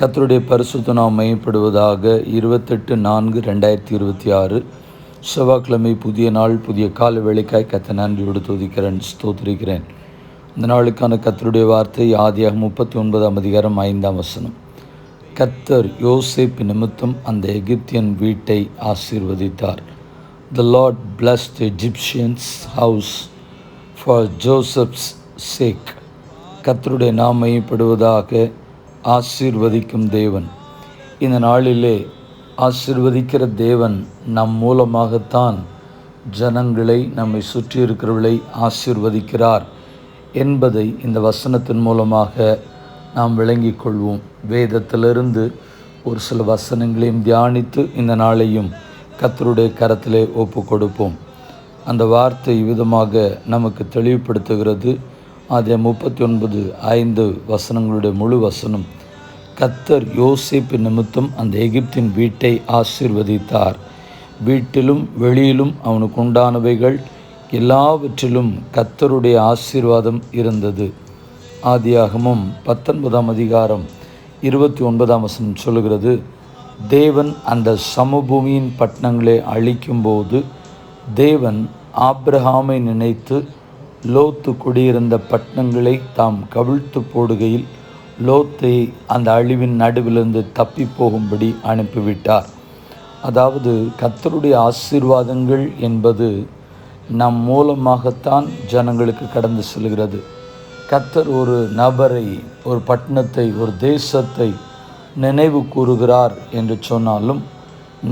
கர்த்தருடைய பரிசுத்த நாமம் மையப்படுவதாக. 28/4/2026 செவ்வாய்க்கிழமை, புதிய நாள், புதிய கால வேளைக்காய் கர்த்தரை நன்றியோடு துதிக்கிறேன், ஸ்தோத்திரிக்கிறேன். இந்த நாளுக்கான கர்த்தருடைய வார்த்தை ஆதியாகமம் 39:5. கர்த்தர் யோசேப்பு நிமித்தம் அந்த எகிப்தியன் வீட்டை ஆசீர்வதித்தார். The Lord blessed the Egyptians' house for Joseph's sake. கர்த்தருடைய நாமம் மையப்படுவதாக. ஆசீர்வதிக்கும் தேவன். இந்த நாளிலே ஆசீர்வதிக்கிற தேவன் நம் மூலமாகத்தான் ஜனங்களை, நம்மை சுற்றி இருக்கிறவர்களை ஆசீர்வதிக்கிறார் என்பதை இந்த வசனத்தின் மூலமாக நாம் விளங்கிக் கொள்வோம். வேதத்திலிருந்து ஒரு சில வசனங்களையும் தியானித்து இந்த நாளையும் கர்த்தருடைய கரத்திலே ஒப்பு கொடுப்போம். அந்த வார்த்தை விதமாக நமக்கு தெளிவுபடுத்துகிறது. ஆதியாகமம் 39:5 முழு வசனம். கர்த்தர் யோசேப்பு நிமித்தம் அந்த எகிப்தின் வீட்டை ஆசீர்வதித்தார். வீட்டிலும் வெளியிலும் அவனுக்கு உண்டானவைகள் எல்லாவற்றிலும் கர்த்தருடைய ஆசீர்வாதம் இருந்தது. ஆதியாகமம் 19:29 சொல்லுகிறது, தேவன் அந்த சமபூமியின் பட்டணங்களை அழிக்கும்போது தேவன் ஆபிரகாமை நினைத்து லோத்து குடியிருந்த பட்டணங்களை தாம் கவிழ்த்து போடுகையில் லோத்தை அந்த அழிவின் நடுவிலிருந்து தப்பி போகும்படி அனுப்பிவிட்டார். அதாவது கர்த்தருடைய ஆசீர்வாதங்கள் என்பது நம் மூலமாகத்தான் ஜனங்களுக்கு கடந்து செல்கிறது. கர்த்தர் ஒரு நபரை, ஒரு பட்டணத்தை, ஒரு தேசத்தை நினைவு கூறுகிறார் என்று சொன்னாலும்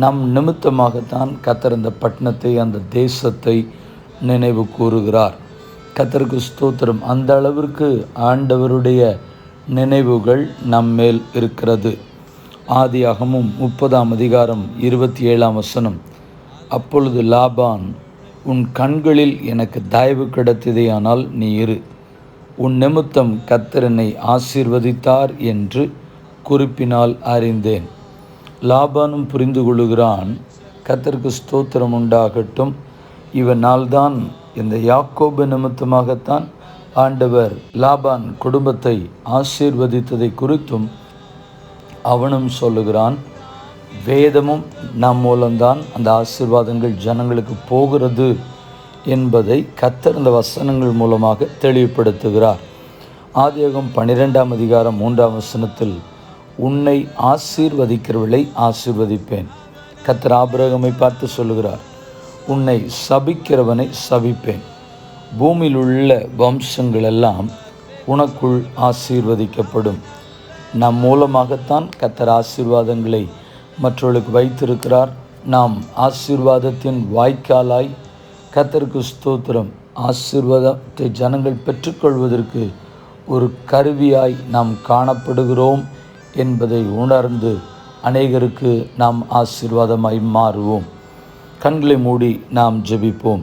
நம் நிமித்தமாகத்தான் கர்த்தர் அந்த பட்டணத்தை, அந்த தேசத்தை நினைவு கூறுகிறார். கர்த்தருக்கு ஸ்தோத்திரம். அந்த அளவிற்கு ஆண்டவருடைய நினைவுகள் நம்மேல் இருக்கிறது. ஆதியாகமம் 30:27. அப்பொழுது லாபான், உன் கண்களில் எனக்கு தயவு கிடைத்ததேயானால் நீ இரு, உன் நிமித்தம் கர்த்தர் என்னை ஆசீர்வதித்தார் என்று குறிப்பினால் அறிந்தேன். லாபானும் புரிந்து கொள்ளுகிறான். கர்த்தருக்கு ஸ்தோத்திரம் உண்டாகட்டும். இவனால்தான், இந்த யாக்கோபு நிமித்தமாகத்தான் ஆண்டவர் லாபான் குடும்பத்தை ஆசீர்வதித்ததை குறித்தும் அவனும் சொல்லுகிறான். வேதமும் நம் மூலம்தான் அந்த ஆசீர்வாதங்கள் ஜனங்களுக்கு போகிறது என்பதை கர்த்தர் இந்த வசனங்கள் மூலமாக தெளிவுபடுத்துகிறார். ஆதியாகமம் 12:3 உன்னை ஆசீர்வதிக்கிறவர்களை ஆசீர்வதிப்பேன். கர்த்தர் ஆபிரகாமை பார்த்து சொல்லுகிறார், உன்னை சபிக்கிறவனை சபிப்பேன். பூமியில் உள்ள வம்சங்கள் எல்லாம் உனக்குள் ஆசீர்வதிக்கப்படும். நம் மூலமாகத்தான் கர்த்தர் ஆசீர்வாதங்களை மற்றவர்களுக்கு வைத்திருக்கிறார். நாம் ஆசீர்வாதத்தின் வாய்க்காலாய், கர்த்தருக்கு ஸ்தோத்திரம், ஆசீர்வாதத்தை ஜனங்கள் பெற்றுக்கொள்வதற்கு ஒரு கருவியாய் நாம் காணப்படுகிறோம் என்பதை உணர்ந்து அநேகருக்கு நாம் ஆசீர்வாதமாய் மாறுவோம். கண்களை மூடி நாம் ஜெபிப்போம்.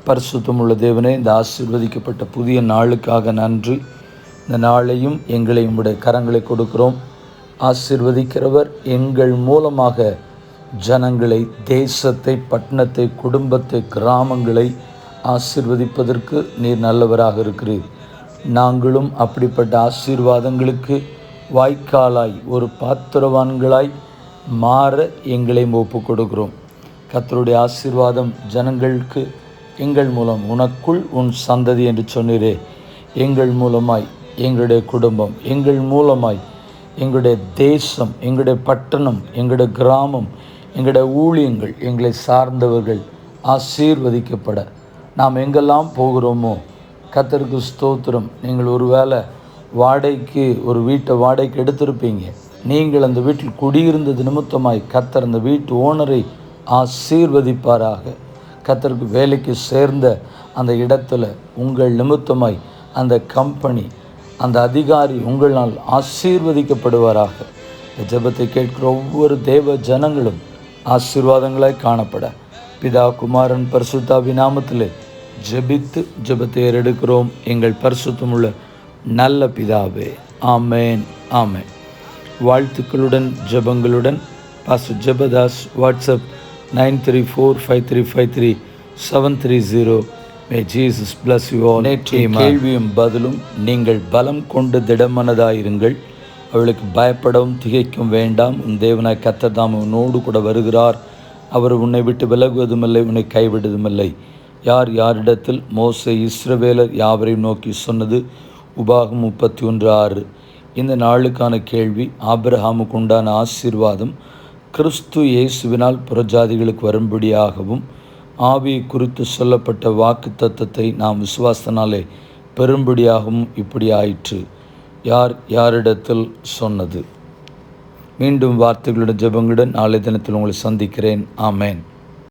பரிசுத்தமுள்ள தேவனே, இந்த ஆசீர்வதிக்கப்பட்ட புதிய நாளுக்காக நன்றி. இந்த நாளையும் எங்களையும் உடைய கரங்களை கொடுக்கிறோம். ஆசீர்வதிக்கிறவர் எங்கள் மூலமாக ஜனங்களை, தேசத்தை, பட்டணத்தை, குடும்பத்தை, கிராமங்களை ஆசீர்வதிப்பதற்கு நீர் நல்லவராக இருக்கிறீர். நாங்களும் அப்படிப்பட்ட ஆசீர்வாதங்களுக்கு வாய்க்காலாய், ஒரு பாத்திரவான்களாய் மாற எங்களையும் ஒப்பு கொடுக்கிறோம். கர்த்தருடைய ஆசீர்வாதம் ஜனங்களுக்கு எங்கள் மூலம், உனக்குள் உன் சந்ததி என்று சொன்னீரே, எங்கள் மூலமாய் எங்களுடைய குடும்பம், எங்கள் மூலமாய் எங்களுடைய தேசம், எங்களுடைய பட்டணம், எங்களுடைய கிராமம், எங்களுடைய ஊழியங்கள், எங்களை சார்ந்தவர்கள் ஆசீர்வதிக்கப்பட நாம் எங்கெல்லாம் போகிறோமோ, கர்த்தருக்கு ஸ்தோத்திரம். நீங்கள் ஒருவேளை வாடகைக்கு ஒரு வீட்டை வாடகைக்கு எடுத்திருப்பீங்க. நீங்கள் அந்த வீட்டில் குடியிருந்தது நிமித்தமாய் கர்த்தர் அந்த வீட்டு ஓனரை ஆசீர்வதிப்பாராக. கர்த்தருக்கு வேலைக்கு சேர்ந்த அந்த இடத்துல உங்கள் நிமித்தமாய் அந்த கம்பெனி, அந்த அதிகாரி உங்களால் ஆசீர்வதிக்கப்படுவாராக. இந்த ஜெபத்தை கேட்கிற ஒவ்வொரு தேவ ஜனங்களும் ஆசீர்வாதங்களாய் காணப்பட பிதா, குமாரன், பரிசுத்தாவின் நாமத்திலே ஜெபித்து ஜெபத்தை ஏறெடுக்கிறோம் எங்கள் பரிசுத்தமுள்ள நல்ல பிதாவே. ஆமேன், ஆமேன். வாழ்த்துக்களுடன் ஜெபங்களுடன் pastor Jebadas. WhatsApp 9345353730. May Jesus bless you all. நேற்றைய கேள்வியும் பதிலும். நீங்கள் பலம் கொண்டு திடமனதாயிருங்கள், அவளுக்கு பயப்படவும் திகைக்கும் வேண்டாம். உன் தேவனாய் கர்த்தர் தாம் உன்னோடு கூட வருகிறார். அவர் உன்னை விட்டு விலகுவதுமில்லை, உன்னை கைவிடுவதுமில்லை. யார் யாரிடத்தில் மோசே இஸ்ரவேலர் யாவரையும் நோக்கி சொன்னது? உபாகம் 31:6. இந்த நாளுக்கான கேள்வி: ஆபிரகாமுக்கு உண்டான ஆசீர்வாதம் கிறிஸ்து இயேசுவினால் புறஜாதிகளுக்கு வரும்படியாகவும் ஆவியை குறித்து சொல்லப்பட்ட வாக்கு தத்தத்தை நாம் விசுவாசத்தினாலே பெறும்படியாகவும் இப்படி ஆயிற்று. யார் யாரிடத்தில் சொன்னது? மீண்டும் வார்த்தைகளுடன் ஜெபங்களுடன் நாளை தினத்தில் உங்களை சந்திக்கிறேன். ஆமேன்.